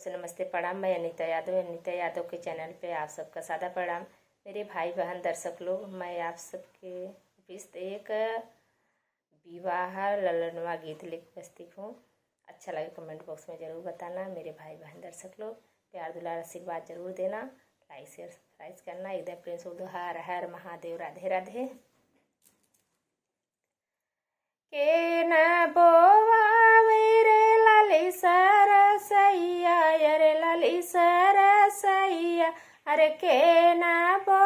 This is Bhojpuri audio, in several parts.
सबसे नमस्ते प्रणाम। मैं अनीता यादव, अनीता यादव के चैनल पे आप सबका सादा प्रणाम। मेरे भाई बहन दर्शक लोग, मैं आप सबके बीच एक विवाह ललनवा गीत लिख प्रस्तुत हूँ। अच्छा लगे कमेंट बॉक्स में ज़रूर बताना। मेरे भाई बहन दर्शक लोग प्यार दुलार आशीर्वाद जरूर देना, लाइक शेयर सब्सक्राइब करना। एकदम प्रेम से हर हर महादेव, राधे राधे। के न बोवावे रे लाली सरसैया, अरे लाली सरसैया, अरे के न बो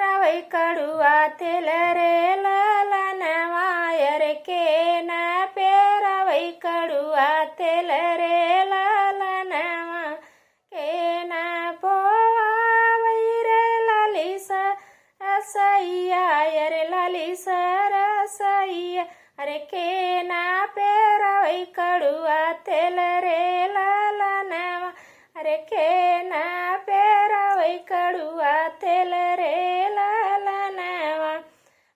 रावै कड़ुआ तेल रे ललनवा, अरे के न पेरावै कड़ुआ तेल रे ललनवा, के न बोवावे रे लाली सरसैया, अरे लाली सरसैया, अरे के ना पेरावै कड़ुआ तेल रे ललनवा, अरे के ना पेरावै कड़ुआ तेल रे ललनवा।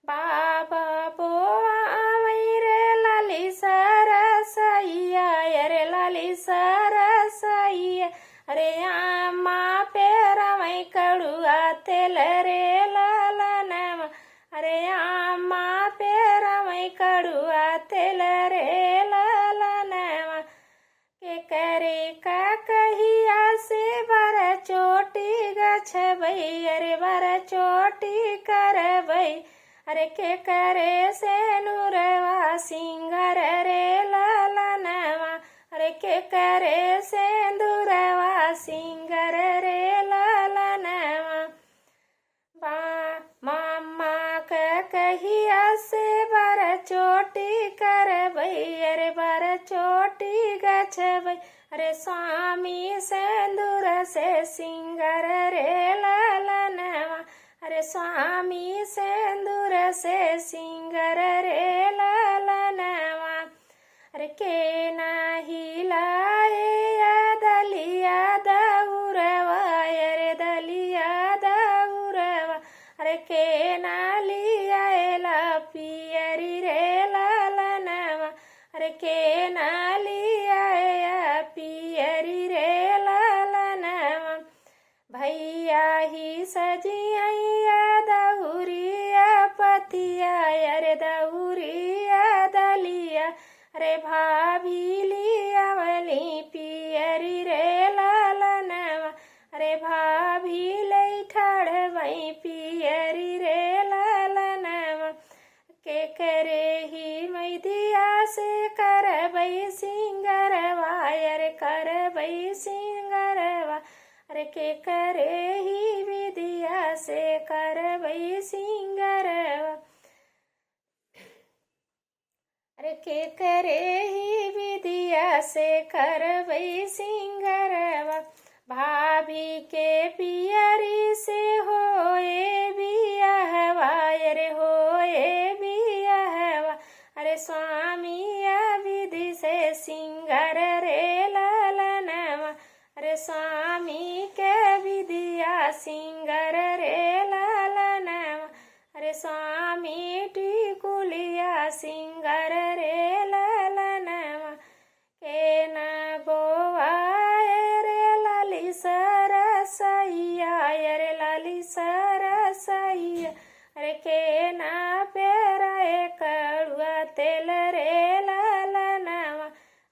बाबा बोआवै रे लाली सरसैया, अरे लाली सरसैया, अरे अम्मा पेरावै कड़ुआ तेल रे ललनवा, अरे अम्मा पेरावै कड़ुआ तेल रे ललनवा। के करे का कहिया से बर चोटी गछबै, अरे बर चोटी करबै, अरे के करे से नूरवा सिंगर रे ललनवा, अरे के करे से दूरवा सिंगर रे ललनवा। मामा के कहिया से बर चोटी करबै, अरे बर चोटी गछबै, अरे स्वामी सिंदूर से सिंगर रे ललनवा, अरे स्वामी सिंदूर से सिंगर रे ललनवा। अरे के नाही लाए दलिया दौरवा, अरे दलिया दौरवा, अरे के ना लिया पियरी रे ललनवा, अरे के ना लिया पियरी रे ललनवा। भैया ही सजिया दौरिया पतिया, अरे दौरिया दलिया, अरे भाभी लियावली पियरी रे ललनवा, अरे भाभी लई ठाड़वई पियरी रे ललनवा। के करे ही मैदिया से करबै सिंगरवा, अरे करबै सिंगरवा, अरे के करे ही विदिया से करबै सिंगरवा, अरे के करे ही विदिया से करबै सिंगरवा। भाभी के पियरी से होए बियाहवा, अरे होए बियाहवा, अरे स्वामी विधि से सिंगर रे ललनवा, अरे स्वामी के विधिया सिंगर रे ललनवा, अरे स्वामी टिकुलिया सिंगर रे ललनवा। के न बोवाए रे लाली सरसैया, अरे लाली सरसैया, अरे के ना पेराए कड़ुआ तेल रे ललनवा,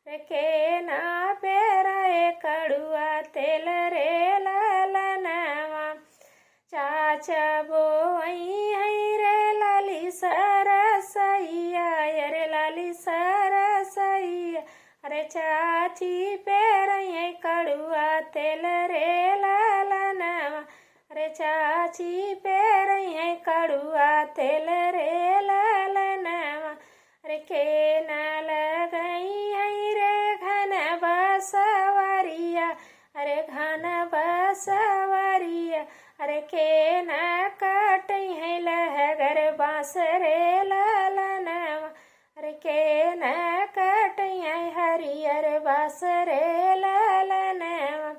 अरे के ना पेराए कड़ुआ तेल रे ललनवा। चाचा बोई है रे लाली सरसैया, अरे लाली सरसैया, अरे चाची पेराए कड़ुआ तेल रे ललनवा, अरे चाची पेराए कड़ुआ तेल रे ललनवा। अरे के न लगई है रे घन बसवरिया, अरे घन बसवरिया, अरे के न काटई है लहगर बाँस रे ललनवा, अरे के न काटई है हरियर बाँस रे ललनवा।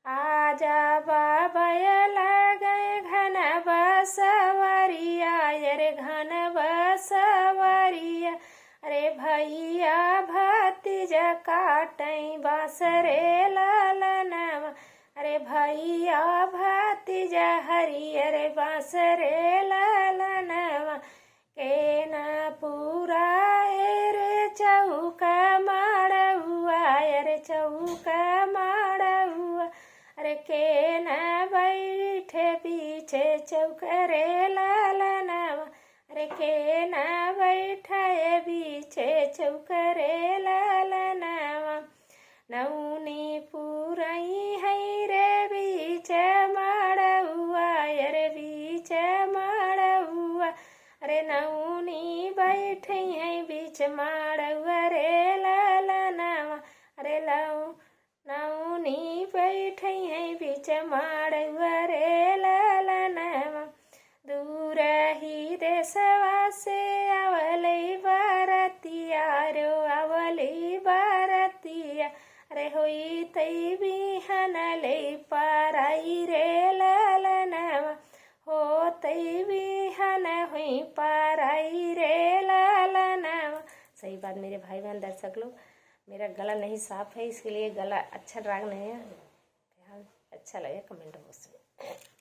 आजा बाबा लगे घन बसवरिया, अरे घन बसवरिया, अरे भैया भतीजा काटई बाँस रे ललनवा। भैया भतीजा हरियर बाँस रे ललनवा के न पूरा रे चौका माड़ुआ रे चौका माड़ुआ अरे के न बैठे पीछे चौका रे ललनवा अरे के न बैठे पीछे चौका रे ललनवा नौनी पुरई है रे बीच माड़ुआ रे बीच माड़ुआ अरे नौनी बैठी है बीच माड़ुआ रे ललनवा अरे नौनी बैठी है बीच माड़ुआ रे ललनवा दूर ही देशवा से अवली बरतिया रो अवली बरतिया अरे होई तई बिहन ले पाराई रे ललनवा हो तई बिहन हुई पाराई रे ललनवा। सही बात मेरे भाई बहन दर्शक लोग, मेरा गला नहीं साफ है इसके लिए गला अच्छा राग नहीं है, अच्छा लगे कमेंट बॉक्स में।